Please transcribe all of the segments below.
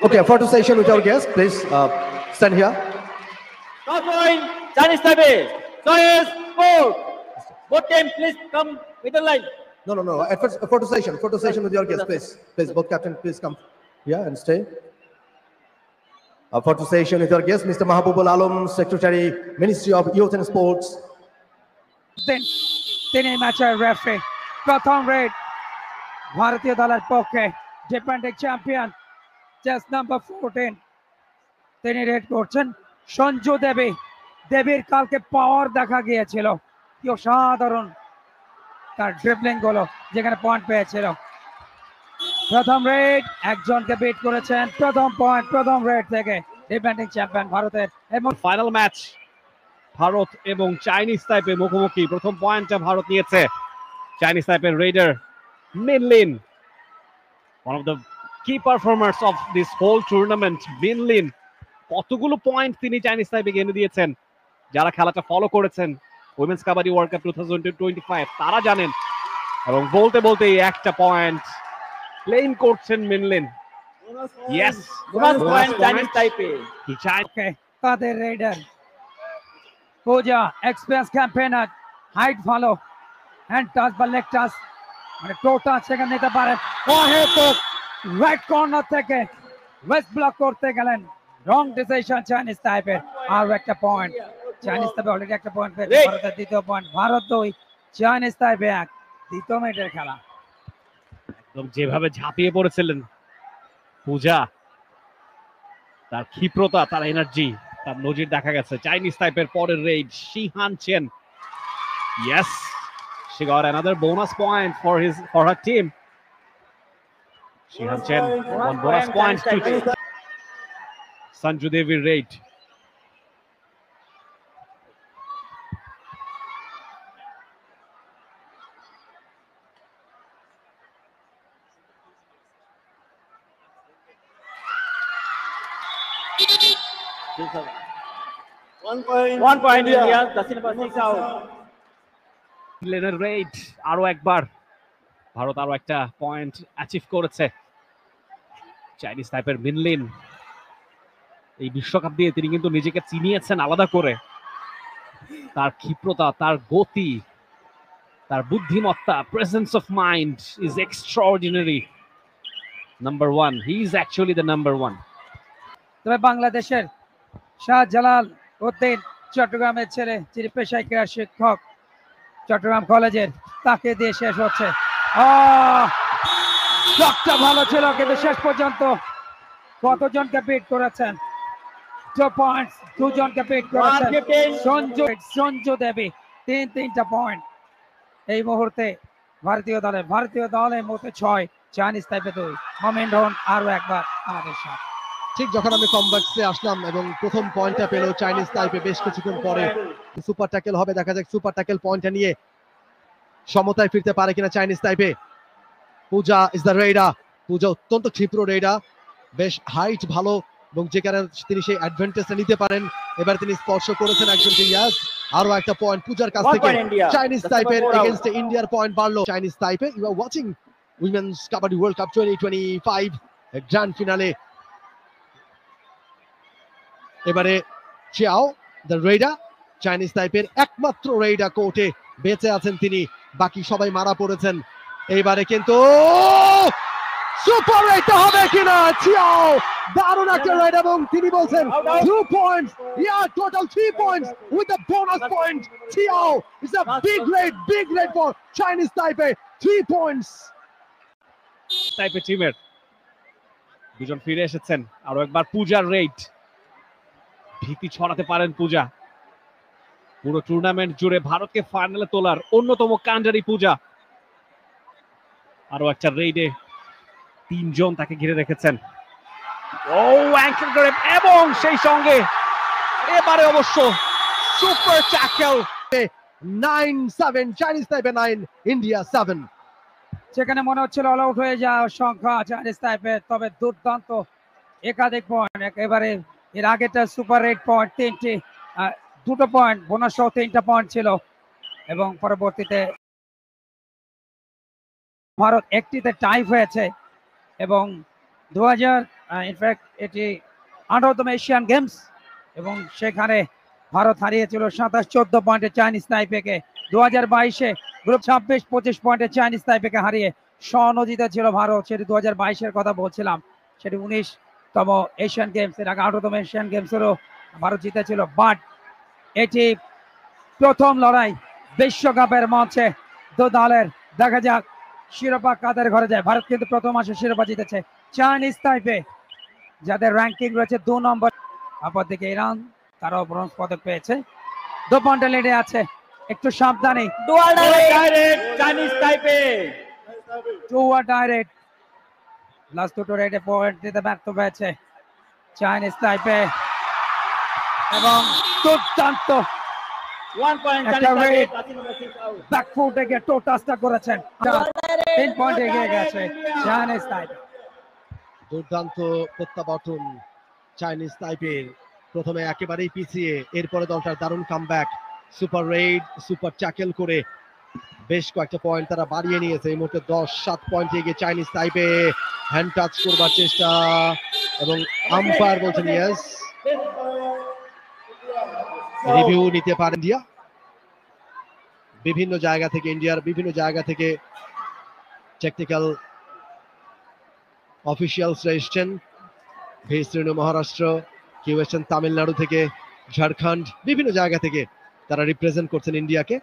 Okay, photo session with our guests. Please stand here. Chinese Taipei. Choice four. Both team, please come middle line. No. At first, photo session with your guests, please. Please, both captain, please come here and stay. A photo session with your guest, Mr. Mahabubul Alam, Secretary, Ministry of Youth and Sports. তিনি ম্যাচের referee প্রথম red ভারতীয় দলের পক্ষে defending champion chess number 14 তিনি raid করছেন সঞ্জু দেবীর কালকে পাওয়ার দেখা গিয়েছিল কি অসাধারণ তার ড্রিবলিং গুলো যেখানে পয়েন্ট পেয়েছিল প্রথম রেড একজনকে বিট করেছেন প্রথম রেড থেকে ডিফেন্ডিং চ্যাম্পিয়ন ভারতের এবং ফাইনাল ম্যাচ ভারত এবং চাইনিজ তাইপে মুখোমুখি প্রথম পয়েন্টটা ভারত নিয়েছে চাইনিজ তাইপের raider Min Lin one of the key performers of this whole tournament Min Lin কতগুলো পয়েন্ট তিনি চাইনিজ তাইপেকে এনে দিয়েছেন যারা খেলাটা ফলো করেছেন উইমেন্স কাবাডি ওয়ার্ল্ড কাপ 2025 তারা জানেন এবং বলতে একটা পয়েন্ট ক্লেম করছেন Min Lin yes Bonus point Chinese Taipei. Okay তাদের raider Puja experience campaigner height ভালো হ্যান্ড টাচ বা লেগ টাচ মানে টো টাচ সেখানে নিতে পারেন অহেতুক রাইট কর্নার থেকে ওয়েস্ট ব্লক করতে গেলেন রং ডিসিশন চাইনিজ টাইপের আর একটা পয়েন্ট চাইনিজ টাইপে অলরেডি একটা পয়েন্ট পেয়েছে ভারতের দ্বিতীয় পয়েন্ট ভারত 2 চাইনিজ টাইপে 1 দ্বিতীয় মিনিটের খেলা একদম যেভাবে ঝাঁপিয়ে পড়েছিলেন পূজা তার ক্ষিপ্রতা তার এনার্জি তার নজির দেখা গেছে চাইনিজ টাইপের পরের raid Shihan Chen yes she got another bonus point for her team Shihan Chen one bonus point to Sanju Devi's raid One point India. Dakshin Pacific out. লেনের রেড আরো একবার ভারত আরো একটা পয়েন্ট অ্যাচিভ করেছে Chinese টাইপের মিনলিন এই বিশ্বকাপ দিয়ে তিনি কিন্তু নিজেকে চিনিয়েছেন আলাদা করে তার ক্ষিপ্রতা তার গতি তার বুদ্ধিমত্তা presence of mind is extraordinary number 1 he is actually the number 1 তবে বাংলাদেশের শাহজালাল উদ্দিন চট্টগ্রামের ছেলে যিনি পেশায় ক্রীড়া শিক্ষক চট্টগ্রাম কলেজের তাকে দিয়ে শেষ হচ্ছে ব্লকটা ভালো ছিল কিন্তু শেষ পর্যন্ত কতজনকে বিট করেছেন 2 পয়েন্টস দুজনকে বিট করেছেন সঞ্জু দেবী তিনটা পয়েন্ট এই মুহূর্তে ভারতীয় দলের মধ্যে 6 চাইনিজ টাইপে 2 মোমেন্ট হন আরো একবার আমাদের সাথে ঠিক যখন আমি কমব্যাক্সে আসলাম এবং প্রথম পয়েন্টটা পেল চাইনিজ তাইপে বেশ কিছুক্ষণ পরে সুপার ট্যাকেল হবে দেখা যাক সুপার ট্যাকেল পয়েন্টটা নিয়ে সমতায় ফিরতে পারে কিনা Chinese Taipei Puja is the raider Puja অত্যন্ত ক্ষিপ্র রেডার বেশ হাইট ভালো এবং যে কারণে তিনি সেই অ্যাডভান্টেজটা নিতে পারেন এবার তিনি স্পর্শ করেছেন একজনকে ইয়াস আরো একটা পয়েন্ট পূজার কাছ থেকে চাইনিজ তাইপের এগেইনস্ট ইন্ডিয়ার পয়েন্ট বাড়লো Chinese Taipei you are watching women's kabaddi world cup 2025 grand finale এবারে চিয়াও দ্য রেডার চাইনিজ টাইপের একমাত্র রেডার কোর্টে বেঁচে আছেন তিনি বাকি সবাই মারা পড়েছেন এইবারে কিন্তু সুপার রেডটা হবে কিনা চিয়াও দারুণ একটা রেড এবং তিনি বলছেন 2 points total 3 points with the bonus point Qiao is a big red for Chinese টাইপে 3 পয়েন্টস টাইপের টিমের দুজন ফিরে এসেছেন আরো একবার পূজার রেড ভীতি ছড়াতে পারেন পূজা পুরো টুর্নামেন্ট জুড়ে ভারতকে ফাইনালে তোলার অন্যতম কান্ডারি পূজা আরো একটা রেডে 3 জন তাকে ঘিরে রেখেছেন অ্যাঙ্কেল গ্র্যাব এবং সেই সঙ্গে এবারে অবশ্য সুপার ট্যাকল 9-7 চাইনিজ টাইপে 9 ইন্ডিয়া 7 সেখানে মনে হচ্ছিল অল আউট হয়ে যাওয়ার সংখ্যা চাইনিজ টাইপের তবে দুর্দান্ত একাধিক পয়েন্ট একেবারে এর আগেটা সুপার রেড পয়েন্ট 3টি 2টো পয়েন্ট বোনাস সহ 3টা পয়েন্ট ছিল এবং পরবর্তীতে ভারত একটিতে টাই হয়েছে এবং 2000 ইনফ্যাক্ট এটি 18তম এশিয়ান গেমস এবং সেখানে ভারত হারিয়েছিল 27-14 পয়েন্টে চাইনিজ তাইপেকে। 2022-এ গ্রুপ 26-25 পয়েন্টে চাইনিজ তাইপেকে হারিয়ে স্বর্ণ জিতেছিল ভারত। সেটি 2022-এর কথা বলছিলাম, সেটি 19তম এশিয়ান গেমস। এর আগে 18তম এশিয়ান গেমসেরও ভারত জিতেছিল। বাট এটি প্রথম লড়াই বিশ্বকাপের মঞ্চে দু দলের। দেখা যাক শিরোপা কাদের ঘরে যায়। ভারত কিন্তু প্রথম আসে শিরোপা জিতেছে। চাইনিজ তাইপে যাদের র্যাঙ্কিং রয়েছে 2 নম্বর, অপরদিকে ইরান, তারাও ব্রোঞ্জ পদক পেয়েছে, 2 পয়েন্টে লিডে আছে। একটু সাবধানে, Dual direct Chinese Taipei. 2 direct. Last দুটো রেডে পয়েন্ট দিতে ব্যর্থ হয়েছে চাইনিজ তাইপে এবং দুর্দান্ত 1 point একটা Chinese Taipei. red. Touching number 6 out. ব্যাকফুটে গিয়ে টো টাচটা করেছেন। 3 পয়েন্ট এগিয়ে গেছে চাইনিজ তাইপে। দুর্দান্ত প্রত্যাবর্তন চাইনিজ তাইপের। প্রথমে একেবারেই পিছিয়ে, এরপরে দলটার দারুণ comeback, super red, super tackle করে বেশ কয়েকটা পয়েন্ট তারা বাড়িয়ে নিয়েছে। এই মুহূর্তে 10-7 পয়েন্ট এগিয়ে চাইনিজ তাইপে। হ্যান্ড টাচ করবার চেষ্টা এবং আম্পায়ার বলছেন ইয়েস, রিভিউ নিতে পারেন ইন্ডিয়া। বিভিন্ন জায়গা থেকে, ইন্ডিয়ার বিভিন্ন জায়গা থেকে টেকনিক্যাল অফিসিয়ালসরা এসছেন। ভিস্তির্ণ মহারাষ্ট্র, কেউ এসছেন তামিলনাড়ু থেকে, ঝাড়খণ্ড, বিভিন্ন জায়গা থেকে তারা রিপ্রেজেন্ট করছেন ইন্ডিয়াকে।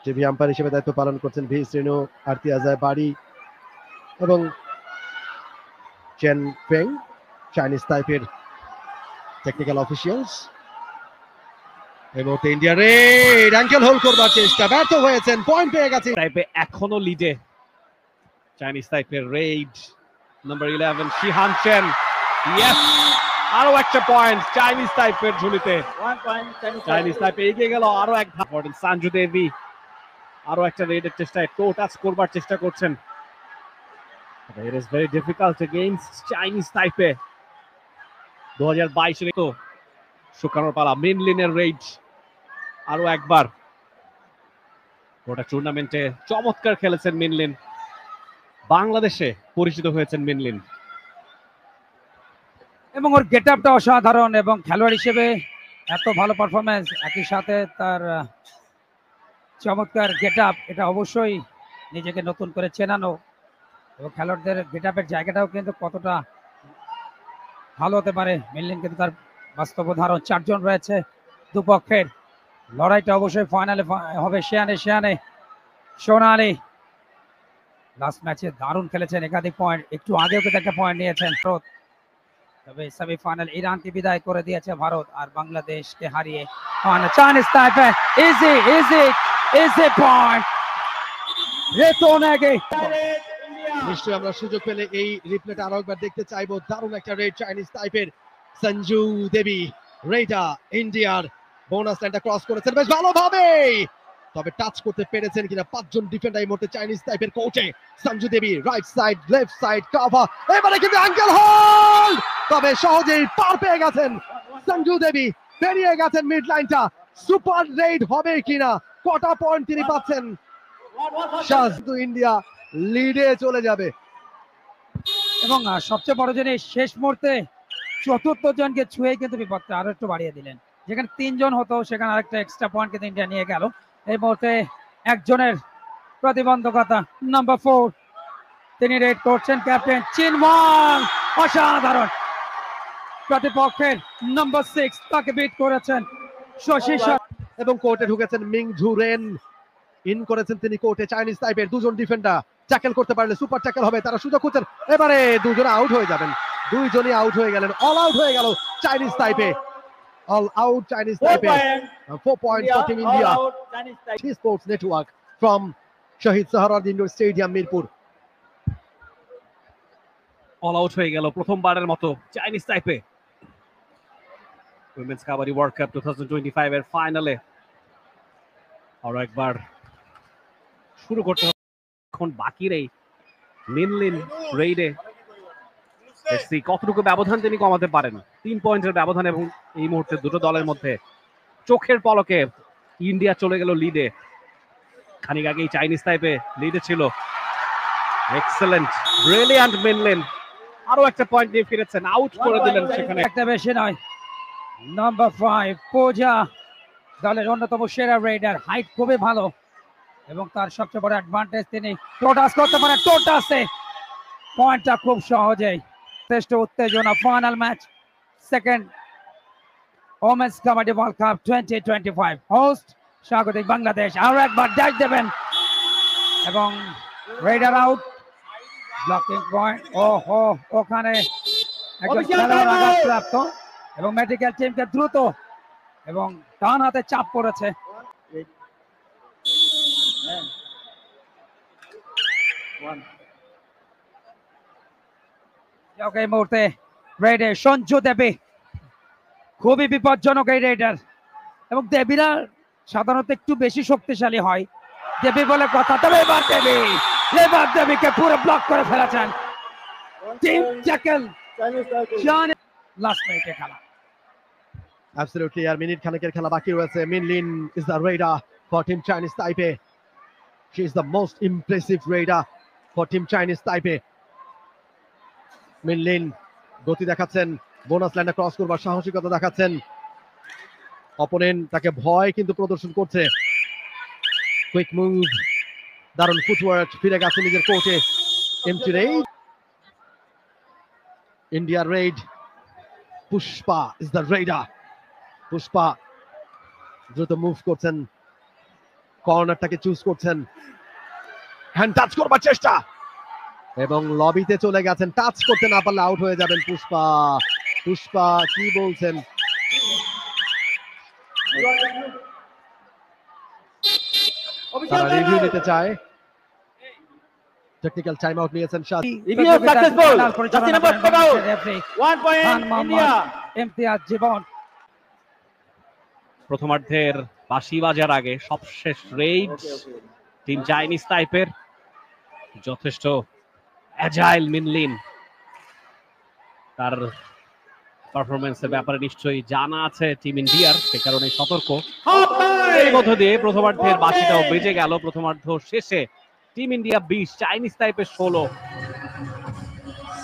টিভি আম্পায়ার হিসেবে দায়িত্ব পালন করছেন ভিস্তির্ণ, আরতি আজায় বাড়ি এবং চেন ফেং, চাইনিজ তাইপের টেকনিক্যাল অফিসিয়ালস। এই মুহূর্তে ইন্ডিয়া রেড অ্যাঙ্কেল হোল্ড করবার চেষ্টা, ব্যর্থ হয়েছেন, পয়েন্ট পেয়ে গেছে। তাইপে এখনো লিডে চাইনিজ তাইপের raid number 11 Shihan Chen. Yes, আরো একটা পয়েন্ট চাইনিজ তাইপের ঝুলিতে। 1 point Chinese Chinese Taipei. Taipei এগিয়ে গেল আরো এক ধাপ। সঞ্জু দেবী আরো একটা রেডের চেষ্টায় টো টাচ করবার চেষ্টা করছেন। It is very difficult against Chinese Taipei. 2022-এ তো শুকানোর পালা মিনলিনের রেড আরো একবার। গোটা টুর্নামেন্টে চমৎকার খেলেছেন মিনলিন, বাংলাদেশে পরিচিত হয়েছেন মিনলিন। এবং ওর গেট আপটা অসাধারণ এবং খেলোয়াড় হিসেবে এত ভালো পারফরমেন্স, একই সাথে তার চমৎকার গেট আপ, এটা অবশ্যই নিজেকে নতুন করে চেনানো। এবং খেলোয়াড়দের গেট আপের জায়গাটাও কিন্তু কতটা ভালো হতে পারে। মিনলিন কিন্তু তার বাস্তব উদাহরণ। 4 জন রয়েছে দুপক্ষের। লড়াইটা অবশ্যই ফাইনালে হবে শিয়ানে সোনালি। লাস্ট ম্যাচে দারুণ খেলেছেন, একাধিক পয়েন্ট, একটু আগেও কিন্তু একটা পয়েন্ট নিয়েছেন ভারত। তবে সেমিফাইনাল ইরানকে বিদায় করে দিয়েছে ভারত, আর বাংলাদেশকে হারিয়ে final Chinese Taipei. Easy point রেতোনেগে। Direct India. নিশ্চয়ই আমরা সুযোগ পেলে এই রিপ্লেটা আরো একবার দেখতে চাইবো। দারুণ একটা রেড চাইনিজ তাইপের। সঞ্জু দেবী রেডা ইন্ডিয়ার বোনাস লাইনটা ক্রস করেছেন বেশ ভালোভাবে, তবে টাচ করতে পেরেছেন কিনা 5 জন ডিফেন্ডার এই মুহূর্তে চাইনিজ তাইপের কোচে। Sanju Devi right side, left side cover, এবারে কিন্তু অ্যাঙ্কেল হোল্ড, তবে সহজেই পার পেয়ে গেছেন সঞ্জু দেবী, পেরিয়ে গেছেন মিড লাইনটা। সুপার রেড হবে কিনা, কটা পয়েন্ট তিনি পাচ্ছেন? শাহজু ইন্ডিয়া লিডে চলে যাবে। এবং সবচেয়ে বড় জিনিস, শেষ মুহূর্তে চতুর্থ জনকে ছুঁয়ে কিন্তু বিপদটা আরো একটু বাড়িয়ে দিলেন। যেখানে 3 জন হতো সেখানে আরেকটা এক্সট্রা পয়েন্ট কিন্তু ইন্ডিয়া নিয়ে গেল। এই মুহূর্তে একজনের প্রতিবন্ধকতা, নাম্বার 4 তিনি রেড করছেন ক্যাপ্টেন চিনওয়াং। অসাধারণ, প্রতিপক্ষের নাম্বার 6 তাকে বিট করেছেন শশী এবং কোর্টে ঢুকেছেন মিং ঝু রেন, ইন করেছেন তিনি কোর্টে। চাইনিজ তাইপের 2 জন ডিফেন্ডার ট্যাকেল করতে পারলে সুপার ট্যাকেল হবে, তারা সুযোগ খুঁজছেন। এবারে 2 জন আউট হয়ে যাবেন, 2 জনই আউট হয়ে গেলেন, অল আউট হয়ে গেল Chinese তাইপে। All out Chinese 4 তাইপে। point 4 points for Team All India. out Chinese Taipei. Sports Network from Shahid Sohrawardy Indoor Stadium, Mirpur. All out হয়ে গেল প্রথমবারের মতো Chinese তাইপে women's kabaddi world cup 2025 এর ফাইনালে। আরো একবার শুরু করতে হবে, এখন বাকি রেই মিনলিন রেইডে। দেখছি কতটুকু ব্যবধান তিনি কমাতে পারেন। 3 পয়েন্টের ব্যবধান এবং এই মুহূর্তে দুটো দলের মধ্যে চোখের পলকে ইন্ডিয়া চলে গেল লিডে, খানিক আগেই চাইনিজ তাইপে লিডে ছিল। এক্সেলেন্ট, ব্রিলিয়ান্ট মিনলিন আরো একটা পয়েন্ট দিয়ে ফিরেছেন, আউট করে দিলেন সেখানে। একটা বেশি নয়। নাম্বার 5 পূজা, দলের অন্যতম সেরা রেডার, হাইট খুবই ভালো এবং তার সবচেয়ে বড় অ্যাডভান্টেজ তিনি টোটাস করতে পারেন। টোটাসে পয়েন্টটা খুব সহজেই। শ্রেষ্ঠ উত্তেজনা, final match, second women's kabaddi world cup 2025। Host স্বাগতিক বাংলাদেশ। আরো একবার ড্যাশ দেবেন এবং রেডার আউট। ব্লকিং পয়েন্ট, ওহো, ওখানে একজন খেলোয়াড় আঘাতপ্রাপ্ত এবং মেডিকেল টিমকে দ্রুত এবং ডান হাতে চাপ পড়েছে। এই মুহূর্তে রেডে সঞ্জু দেবী, খুবই বিপজ্জনক এই রেডার, এবং দেবীরা সাধারণত একটু বেশি শক্তিশালী হয়, দেবী বলে কথা। তবে এবার দেবীকে পুরো ব্লক করে ফেলেছেন। টিম ট্যাকল, লাস্ট মিনিটে খেলা। Absolutely, আর মিনিট খানেকের খেলা বাকি রয়েছে। মিনলিন is the raider for Team Chinese Taipei. She is the most impressive raider for Team Chinese Taipei. মিনলিন গতি দেখাচ্ছেন, বোনাস লাইনে ক্রস করবার সাহসিকতা দেখাচ্ছেন। অপোনেন্ট তাকে ভয় কিন্তু প্রদর্শন করছে। কুইক মুভ, দারুণ ফুটওয়ার্ক, ফিরে গেছে নিজের কোর্টে। Empty raid, India raid. Pushpa is the raider. Pushpa দ্রুত মুভ করছেন, কর্নারটাকে চুজ করছেন, হ্যান্ড টাচ করবার চেষ্টা এবং লবিতে চলে গেছেন। টাচ করতে না পারলে আউট হয়ে যাবেন পুষ্পা। পুষ্পা কি বলছেন? তারা রিভিউ নিতে চায়। টেকনিক্যাল টাইম আউট নিয়েছেন Shah. Review successful. Just number put out. 1 point India. Imtiaz জীবন। প্রথমার্ধের বাঁশি বাজার আগে সবশেষ রেইড টিম চাইনিজ তাইপের। যথেষ্ট অ্যাজাইল মিনলিন, তার পারফরমেন্সের ব্যাপারে নিশ্চয়ই জানা আছে টিম ইন্ডিয়ার, সে কারণে সতর্ক। এর মধ্য দিয়ে প্রথমার্ধের বাঁশিটাও বেজে গেল। প্রথমার্ধ শেষে টিম ইন্ডিয়া 20, চাইনিজ তাইপের 16।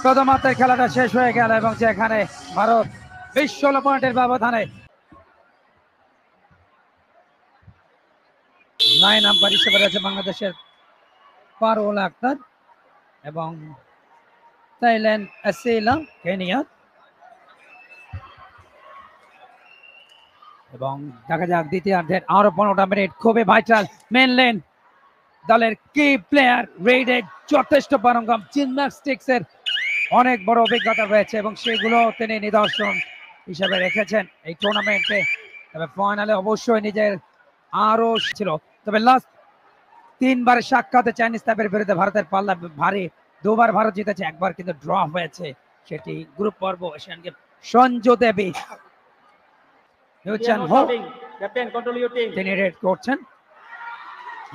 প্রথমার্ধের খেলাটা শেষ হয়ে গেল এবং যেখানে ভারত 20-16 পয়েন্টের ব্যবধানে 9 নাম্বার হিসেবে রয়েছে বাংলাদেশের পারুল আক্তার এবং থাইল্যান্ড আসিলা কেনিয়া। এবং দেখা যাক দ্বিতীয়ার্ধের আরো 15টা মিনিট খুবই ভাইটাল। মেনলেন দলের কি প্লেয়ার, রেডে যথেষ্ট পারঙ্গম, জিমন্যাস্টিক্স এর অনেক বড় অভিজ্ঞতা রয়েছে এবং সেগুলো তিনি নিদর্শন হিসেবে রেখেছেন এই টুর্নামেন্টে। তবে ফাইনালে অবশ্যই নিজের আরো ছিল। তবে লাস্ট 3 বারের সাক্ষাতে চাইনিজ তাইপের বিরুদ্ধে ভারতের পাল্লা ভারী। 2 বার ভারত জিতেছে, 1 বার কিন্তু ড্র হয়েছে, সেটি গ্রুপ পর্ব Asian game. Sanju Devi, Yu Chan Ho, Captain, control your team. তিনি রেড করছেন।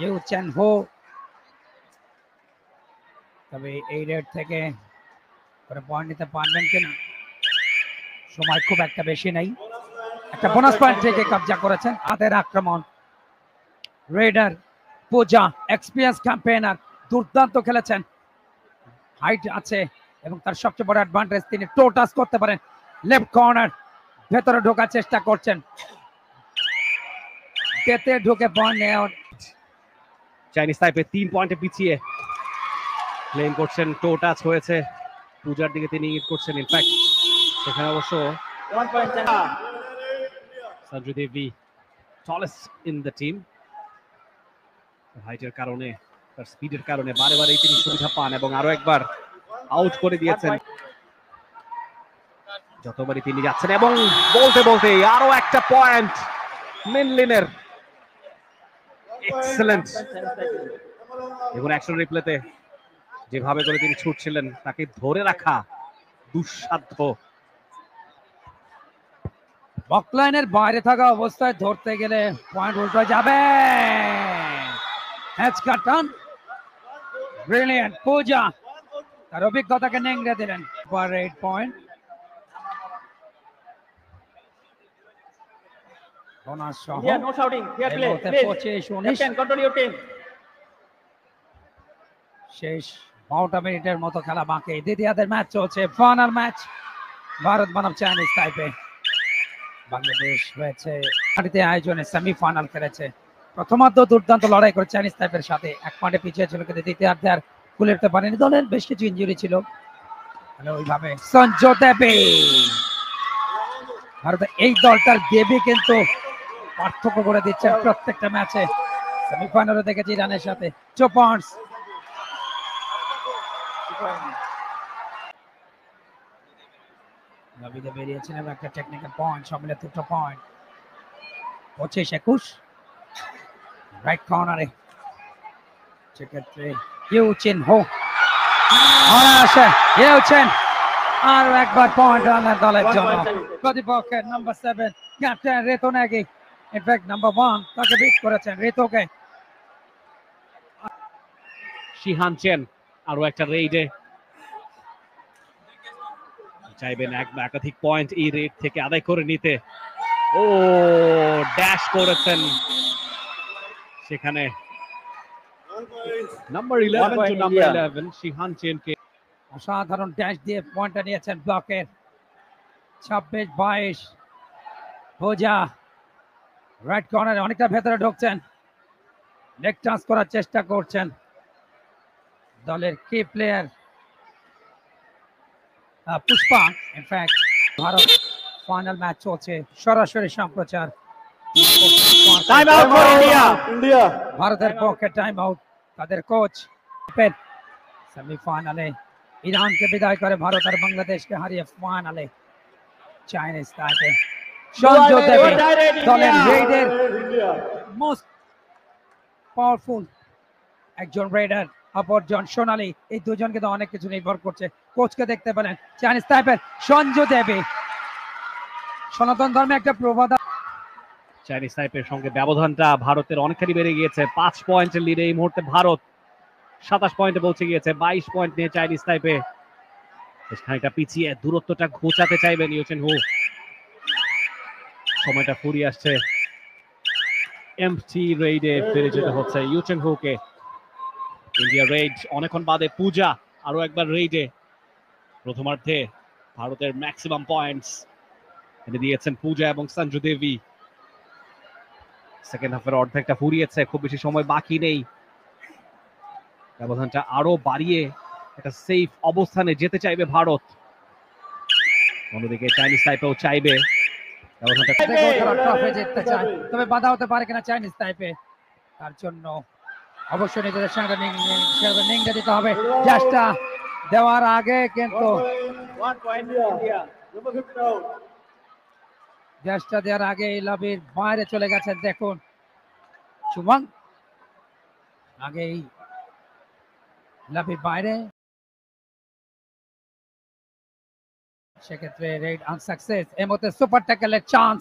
ইউ চ্যান হো, তবে এই রেড থেকে পয়েন্ট নিতে পারবেন কিনা, সময় খুব একটা বেশি নেই। একটা বোনাস পয়েন্ট থেকে কবজা করেছেন। হাতের আক্রমণ, রেডার পূজা, এক্সপিরিয়েন্স ক্যাম্পেইনার, দুর্দান্ত খেলেছেন, হাইট আছে এবং তার সবচেয়ে বড় অ্যাডভান্টেজ তিনি টোটাস করতে পারেন। লেফট কর্নার, ভেতরে ঢোকার চেষ্টা করছেন, পেতে ঢুকে পয়েন্ট নেওয়ার। চাইনিজ তাইপে 3 পয়েন্টে পিছিয়ে ক্লেম করছেন। টো টাচ হয়েছে, পূজার দিকে তিনি ইঙ্গিত করছেন। ইনফ্যাক্ট সেখানে অবশ্য 1 point China. Sanju Devi tallest in the team. হাইটের কারণে, তার স্পিডের কারণে বারে বারেই তিনি সুবিধা পান এবং আরো একবার আউট করে দিয়েছেন যতবারই তিনি যাচ্ছেন। এবং বলতে বলতে আরো একটা পয়েন্ট মিনলিনের। এক্সেলেন্ট। এবং অ্যাকশন রিপ্লেতে যেভাবে করে তিনি ছুটছিলেন, তাকে ধরে রাখা দুঃসাধ্য। বকলাইনের বাইরে থাকা অবস্থায় ধরতে গেলে পয়েন্ট উল্টো যাবে। হ্যাচকা টান, ব্রিলিয়ান্ট পূজা তার অভিজ্ঞতাকে নেংড়ে দিলেন। 8 পয়েন্ট। বোনাস সহ India, no shouting. Fair এই play. মুহূর্তে Please. 25-19 Captain, control your team. শেষ 12টা মিনিটের মতো খেলা বাকি। দ্বিতীয়ার্ধের ম্যাচ চলছে, ফাইনাল ম্যাচ ভারত বনাম চাইনিজ তাইপে। বাংলাদেশ হয়েছে মাটিতে আয়োজনে সেমিফাইনাল খেলেছে। প্রথমার্ধ দুর্দান্ত লড়াই করে চাইনিজ তাইপের সাথে 1 পয়েন্টে পিছিয়ে ছিল, কিন্তু দ্বিতীয়ার্ধে আর কুলে উঠতে পারেনি। দলের বেশ কিছু ইনজুরি ছিল, ওইভাবে সঞ্জু দেবী ভারতের এই দলটার দেবী কিন্তু পার্থক্য করে দিচ্ছেন প্রত্যেকটা ম্যাচে। সেমিফাইনালে দেখেছি রানের সাথে 2 পয়েন্টস। নবীদে বেরিয়েছিলেন একটা টেকনিক্যাল পয়েন্ট, সমিলে 2টা পয়েন্ট। 25-21 রাইট কর্নারে, সেক্ষেত্রে ইউচিন হো আসে। ইউচিন আর একবার পয়েন্ট রানার দলের জন্য। প্রতিপক্ষের নাম্বার 7 ক্যাপ্টেন ঋতু নাগি, ইনফ্যাক্ট নাম্বার 1 তাকে বিট করেছেন ঋতুকে। শিহান চেন আরো একটা রেইডে চাইবেন একাধিক পয়েন্ট এই রেড থেকে আদায় করে নিতে। ও ড্যাশ করেছেন সেখানে নাম্বার 11 টু নাম্বার 11 শিহান চেনকে অসাধারণ ড্যাশ দিয়ে পয়েন্টটা নিয়েছেন ব্লকের। 26-22 হোজা রাইট কর্নারে অনেকটা ভেতরে ঢুকছেন, লেগ টাচ করার চেষ্টা করছেন দলের কি player Pushpa. In fact Bharat final match চলছে, সরাসরি সম্প্রচার। Time out for India. India. ভারতের পক্ষে টাইম আউট। তাদের কোচ সেমিফাইনালে ইরানকে বিদায় করে ভারত আর বাংলাদেশকে হারিয়ে ফাইনালে চাইনিজ তাইপে। সঞ্জু দেবী দলের রেডার মোস্ট পাওয়ারফুল একজন রেডার, অপরজন সোনালী। এই দুজনকে তো অনেক কিছু নির্ভর করছে। কোচকে দেখতে পেলেন চাইনিজ তাইপের সঞ্জু দেবী। সনাতন ধর্মে একটা প্রবাদ, চাইনিজ তাইপের সঙ্গে ব্যবধানটা ভারতের অনেকখানি বেড়ে গিয়েছে। 5 পয়েন্টের লিডে এই মুহূর্তে ভারত, 27 পয়েন্টে পৌঁছে গিয়েছে। 22 পয়েন্ট নিয়ে চাইনিজ তাইপে বেশ খানিকটা পিছিয়ে দূরত্বটা ঘোচাতে চাইবেন ইউচেন হু। সময়টা ফুরিয়ে আসছে, এমটি রেইডে ফিরে যেতে হচ্ছে ইউচেন হুকে। ইন্ডিয়া রেইড অনেকক্ষণ বাদে পূজা আরো একবার রেইডে। প্রথমার্ধে ভারতের ম্যাক্সিমাম পয়েন্টস এনে দিয়েছেন পূজা এবং সঞ্জু দেবী। সেকেন্ড হাফের অর্ধেকটা ফুরিয়েছে, খুব বেশি সময় বাকি নেই। ব্যবধানটা আরো বাড়িয়ে একটা সেফ অবস্থানে যেতে চাইবে ভারত। অন্যদিকে চাইনিজ তাইপেও চাইবে ব্যবধানটা ট্রফি জিততে চায়, তবে বাধা হতে পারে কিনা চাইনিজ তাইপে। তার জন্য অবশ্যই নিজেদের সঙ্গে নিংড়ে দিতে হবে। চেষ্টা দেওয়ার আগে কিন্তু 1 point India. Number 15 out. চেষ্টা দেওয়ার আগে লবির বাইরে চলে গেছেন। দেখুন সুমন আগেই লবির বাইরে, সেক্ষেত্রে রেড আনসাকসেস। এই মুহূর্তে সুপার ট্যাকেলের চান্স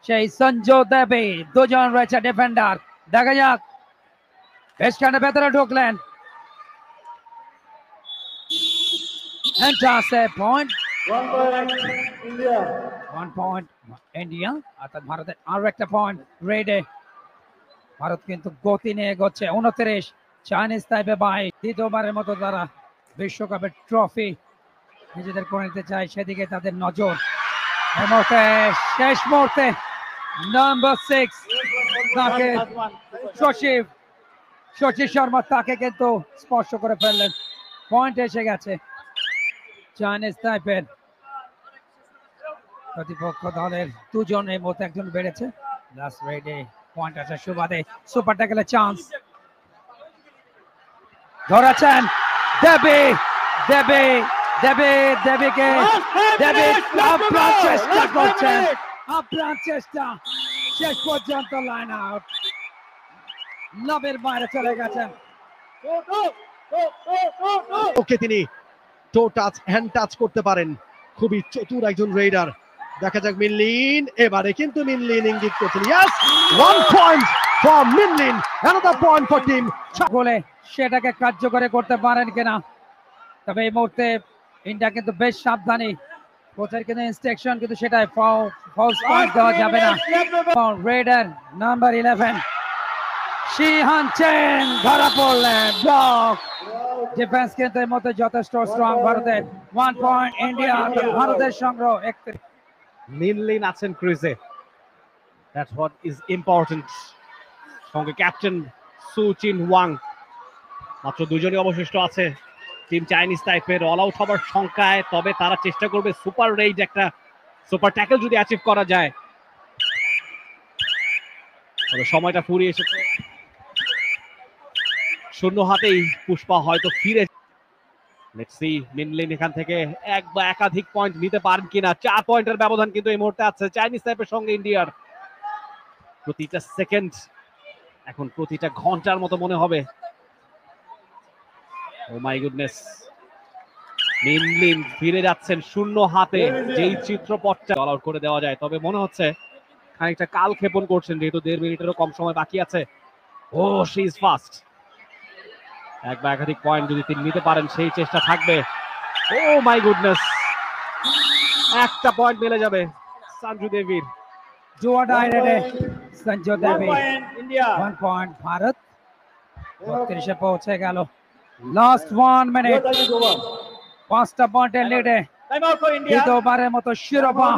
সেই সঞ্জু দেবী। দুজন রয়েছে ডিফেন্ডার, দেখা যাক। বেশ খানে ভেতরে ঢুকলেন, point 1 point India. 1 point India, অর্থাৎ ভারতের আরো একটা পয়েন্ট রেডে। ভারত কিন্তু গতি নিয়ে এগোচ্ছে। 29 চাইনিজ তাইপে 22। দ্বিতীয়বারের মতো তারা বিশ্বকাপের ট্রফি নিজেদের করে নিতে চায়, সেদিকে তাদের নজর। এই মুহূর্তে শেষ মুহূর্তে নাম্বার 6 তাকে শশী শর্মা তাকে কিন্তু স্পর্শ করে ফেললেন। পয়েন্ট এসে গেছে চাইনিজ তাইপের। প্রতিপক্ষ দলের দুজন এই মুহূর্তে একজন বেড়েছে। লাস্ট রেডে পয়েন্ট আছে সুবাদে। সুপার ট্যাকেলের চান্স ধরেছেন দেবী। দেবী দেবী দেবীকে দেবী আপ্রাণ চেষ্টা করছেন, আপ্রাণ চেষ্টা। শেষ পর্যন্ত লাইন আউট, লবের বাইরে চলে গেছেন। ওকে তিনি টো টাচ, হ্যান্ড টাচ করতে পারেন। খুবই চতুর একজন রেডার। দেখা যাক মিনলিন, এবারে কিন্তু মিনলিন ইঙ্গিত করছেন। Yes, 1 point for মিনলিন, another point for team। বলে সেটাকে কার্যকরী করতে পারেন কিনা। তবে এই মুহূর্তে ইন্ডিয়া কিন্তু বেশ সাবধানী কোচের কিন্তু ইনস্ট্রাকশন কিন্তু সেটাই ফলস পয়েন্ট দেওয়া যাবে না। রেডার নাম্বার 11 শিহান চেন ধরা পড়লেন, ব্লক। ডিফেন্স কিন্তু এর মধ্যে যথেষ্ট স্ট্রং ভারতের। 1 পয়েন্ট ইন্ডিয়া, ভারতের সংগ্রহ 31। মিনলিন আছেন ক্রিজে, দ্যাটস হোয়াট ইজ ইম্পর্টেন্ট। সঙ্গে ক্যাপ্টেন সু চিন ওয়াং। মাত্র দুজনই অবশিষ্ট আছে টিম চাইনিজ টাইপের অল আউট হবার সংখ্যায়, তবে তারা চেষ্টা করবে সুপার রেইড, একটা সুপার ট্যাকল যদি অ্যাচিভ করা যায়। তবে সময়টা ফুরিয়ে এসেছে, শূন্য হাতেই পুষ্পা হয়তো ফিরে। লেটস সি মিনলিন এখান থেকে এক বা একাধিক পয়েন্ট নিতে পারেন কিনা। 4 পয়েন্টের ব্যবধান কিন্তু এই মুহূর্তে আছে চাইনিজ টাইপের সঙ্গে ইন্ডিয়ার। প্রতিটা সেকেন্ড এখন প্রতিটা ঘন্টার মতো মনে হবে। ও মাই গুডনেস, মিনলিন ফিরে যাচ্ছেন শূন্য হাতে, যেই চিত্রপটটা অল আউট করে দেওয়া যায়। তবে মনে হচ্ছে খানিকটা কাল ক্ষেপণ করছেন, যেহেতু 1.5 মিনিটেরও কম সময় বাকি আছে। ও শি ইজ ফাস্ট। এক বা একাধিক পয়েন্ট যদি তিনি নিতে পারেন সেই চেষ্টা থাকবে। ও মাই গুডনেস, একটা পয়েন্ট মিলে যাবে সঞ্জু দেবীর। জুয়া ডাইরেক্টে সঞ্জু 1 দেবী, point India. 1 পয়েন্ট ভারত 32 পৌঁছে গেল। লাস্ট 1 মিনিট, 5টা পয়েন্টের লিডে Time out for India. দ্বিতীয়বারের মতো শিরোপা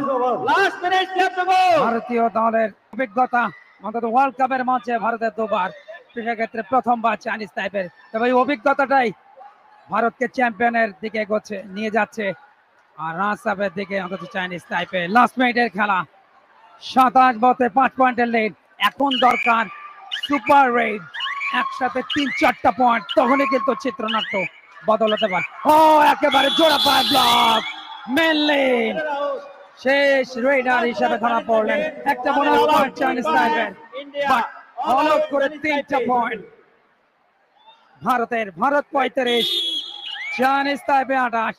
Last minute left to go. ভারতীয় দলের অভিজ্ঞতা, অন্তত ওয়ার্ল্ড কাপের মঞ্চে ভারতের দুবার, সেক্ষেত্রে প্রথমবার চাইনিজ টাইপের। তবে এই অভিজ্ঞতাটাই ভারতকে চ্যাম্পিয়নের দিকে এগোচ্ছে নিয়ে যাচ্ছে, আর রানার্স আপের দিকে অন্তত চাইনিজ টাইপের। লাস্ট মিনিটের খেলা, 27 বলে 5 পয়েন্টের লিড। এখন দরকার সুপার রেড, একসাথে 3-4টা পয়েন্ট, তখনই কিন্তু চিত্রনাট্য বদল হতে পারে। ও একেবারে জোড়া পায় ব্লক, মিনলিন শেষ রেডার হিসেবে ধরা পড়লেন। একটা বোনাস পয়েন্ট চাইনিজ টাইপের, বাট অল আউট করে 3টা পয়েন্ট ভারতের। ভারত 35, চাইনিজ টাইপে 28।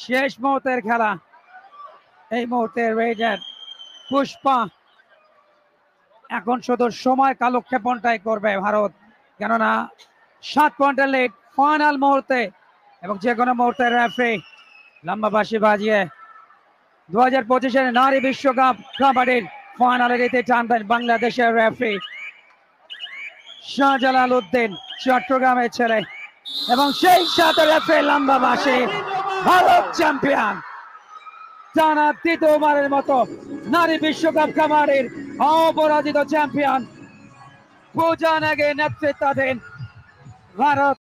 শেষ মুহূর্তের খেলা, এই মুহূর্তে রেডার পুষ্পা এখন শুধু সময় কালক্ষেপণটাই করবে ভারত, কেননা 7 পয়েন্টের লিড ফাইনাল মুহূর্তে, এবং যে কোনো মুহূর্তে রেফারি লম্বা বাঁশি বাজিয়ে 2025-এর নারী বিশ্বকাপ কাবাডির ফাইনালে দিতে টানবেন বাংলাদেশের রেফারি শাহজালাল উদ্দিন, চট্টগ্রামের ছেলে, এবং সেই সাথে রেফারি লম্বা বাঁশি। ভারত চ্যাম্পিয়ন, টানা তৃতীয়বারের মতো নারী বিশ্বকাপ কাবাডির অপরাজিত চ্যাম্পিয়ন পূজা নেগের নেতৃত্বাধীন ভারত